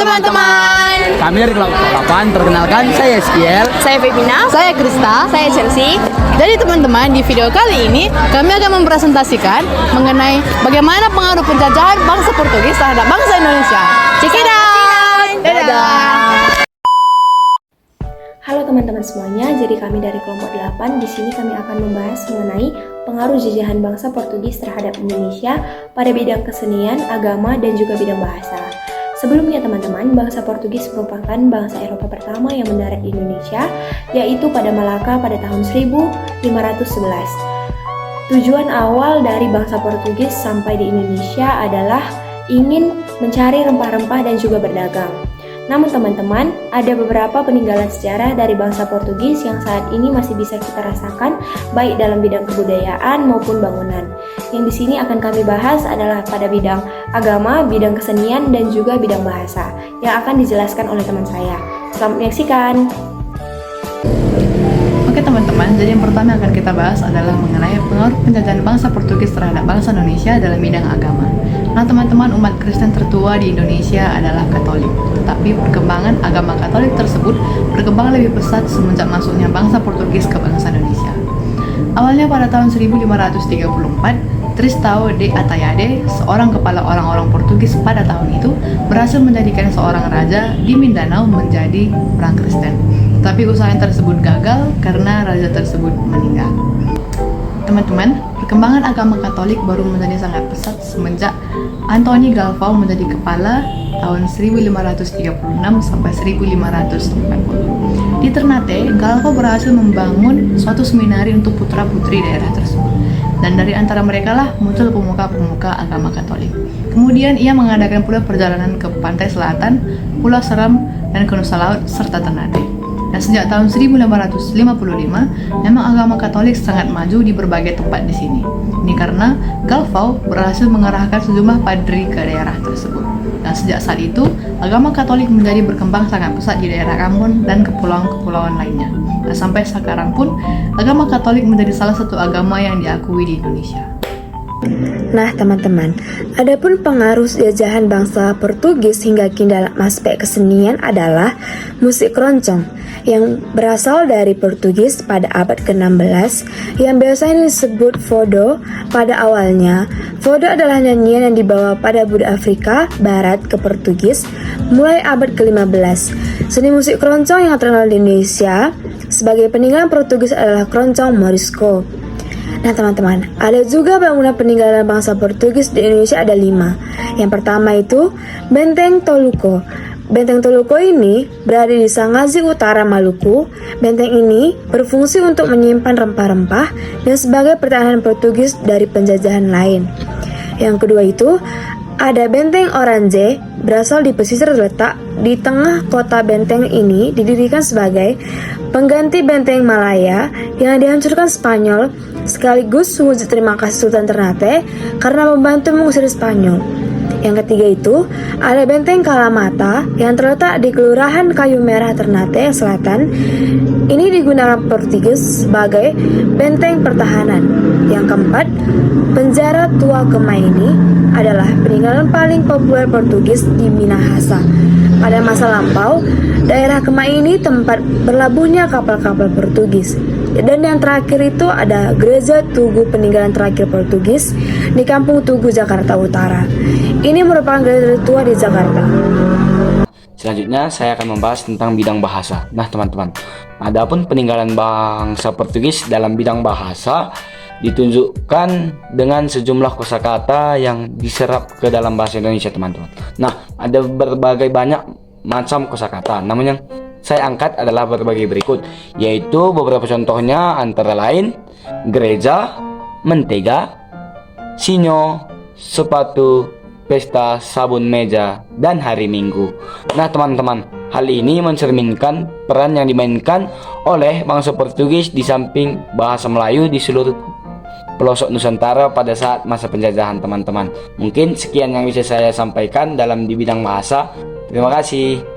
teman-teman. Kami dari kelompok 8, perkenalkan saya Eskiel. Saya Febina. Saya Krista. Saya Chelsea. Jadi teman-teman, di video kali ini kami akan mempresentasikan mengenai bagaimana pengaruh penjajahan bangsa Portugis terhadap bangsa Indonesia. Check it out. Dadah. Halo teman-teman semuanya, jadi kami dari kelompok 8 di sini kami akan membahas mengenai pengaruh jajahan bangsa Portugis terhadap Indonesia pada bidang kesenian, agama, dan juga bidang bahasa. Sebelumnya teman-teman, bangsa Portugis merupakan bangsa Eropa pertama yang mendarat di Indonesia, yaitu pada Malaka pada tahun 1511. Tujuan awal dari bangsa Portugis sampai di Indonesia adalah ingin mencari rempah-rempah dan juga berdagang. Namun teman-teman, ada beberapa peninggalan sejarah dari bangsa Portugis yang saat ini masih bisa kita rasakan baik dalam bidang kebudayaan maupun bangunan. Yang di sini akan kami bahas adalah pada bidang agama, bidang kesenian, dan juga bidang bahasa yang akan dijelaskan oleh teman saya. Selamat menyaksikan. Oke teman-teman, jadi yang pertama akan kita bahas adalah mengenai pengaruh penjajahan bangsa Portugis terhadap bangsa Indonesia dalam bidang agama. Nah teman-teman, umat Kristen tertua di Indonesia adalah Katolik. Tetapi perkembangan agama Katolik tersebut berkembang lebih pesat semenjak masuknya bangsa Portugis ke bangsa Indonesia. Awalnya pada tahun 1534, Tristão de Atayade, seorang kepala orang-orang Portugis pada tahun itu, berhasil menjadikan seorang raja di Mindanao menjadi orang Kristen. Tapi usahanya tersebut gagal karena raja tersebut meninggal. Teman-teman, perkembangan agama Katolik baru menjadi sangat pesat semenjak Antoni Galvão menjadi kepala tahun 1536 sampai 1540. Di Ternate, Galvão berhasil membangun suatu seminari untuk putra-putri daerah tersebut. Dan dari antara mereka lah muncul pemuka-pemuka agama Katolik. Kemudian ia mengadakan pula perjalanan ke pantai selatan, Pulau Seram, dan ke Nusa Laut, serta Ternate. Dan sejak tahun 1555, memang agama Katolik sangat maju di berbagai tempat di sini. Ini karena Galvão berhasil mengarahkan sejumlah padri ke daerah tersebut. Dan sejak saat itu, agama Katolik menjadi berkembang sangat pesat di daerah Ambon dan kepulauan-kepulauan lainnya. Dan sampai sekarang pun, agama Katolik menjadi salah satu agama yang diakui di Indonesia. Nah teman-teman, adapun pengaruh jajahan bangsa Portugis hingga kini dalam aspek kesenian adalah musik keroncong yang berasal dari Portugis pada abad ke-16 yang biasanya disebut Fado. Pada awalnya, Fado adalah nyanyian yang dibawa pada budaya Afrika Barat ke Portugis mulai abad ke-15. Seni musik keroncong yang terkenal di Indonesia sebagai peninggalan Portugis adalah keroncong Morisco. Nah teman-teman, ada juga bangunan peninggalan bangsa Portugis di Indonesia ada 5. Yang pertama itu Benteng Toluco. Benteng Toluco ini berada di Sangazi Utara, Maluku. Benteng ini berfungsi untuk menyimpan rempah-rempah dan sebagai pertahanan Portugis dari penjajahan lain. Yang kedua itu ada Benteng Orange, berasal di pesisir terletak di tengah kota. Benteng ini didirikan sebagai pengganti Benteng Malaya yang dihancurkan Spanyol, sekaligus wujud terima kasih Sultan Ternate karena membantu mengusir Spanyol. Yang ketiga itu ada Benteng Kalamata yang terletak di Kelurahan Kayu Merah, Ternate Selatan. Ini digunakan Portugis sebagai benteng pertahanan. Yang keempat, Penjara Tua Kemai ini adalah peninggalan paling populer Portugis di Minahasa. Pada masa lampau, daerah Kemai ini tempat berlabuhnya kapal-kapal Portugis. Dan yang terakhir itu ada Gereja Tugu, peninggalan terakhir Portugis di Kampung Tugu, Jakarta Utara. Ini merupakan gereja tua di Jakarta. Selanjutnya saya akan membahas tentang bidang bahasa. Nah teman-teman, adapun peninggalan bangsa Portugis dalam bidang bahasa ditunjukkan dengan sejumlah kosakata yang diserap ke dalam bahasa Indonesia teman-teman. Nah, ada berbagai banyak macam kosakata. Namun yang saya angkat adalah berbagai berikut, yaitu beberapa contohnya antara lain gereja, mentega, sinyo, sepatu, pesta, sabun meja, dan hari Minggu. Nah teman-teman, hal ini mencerminkan peran yang dimainkan oleh bangsa Portugis di samping bahasa Melayu di seluruh pelosok Nusantara pada saat masa penjajahan teman-teman. Mungkin sekian yang bisa saya sampaikan dalam di bidang bahasa. Terima kasih.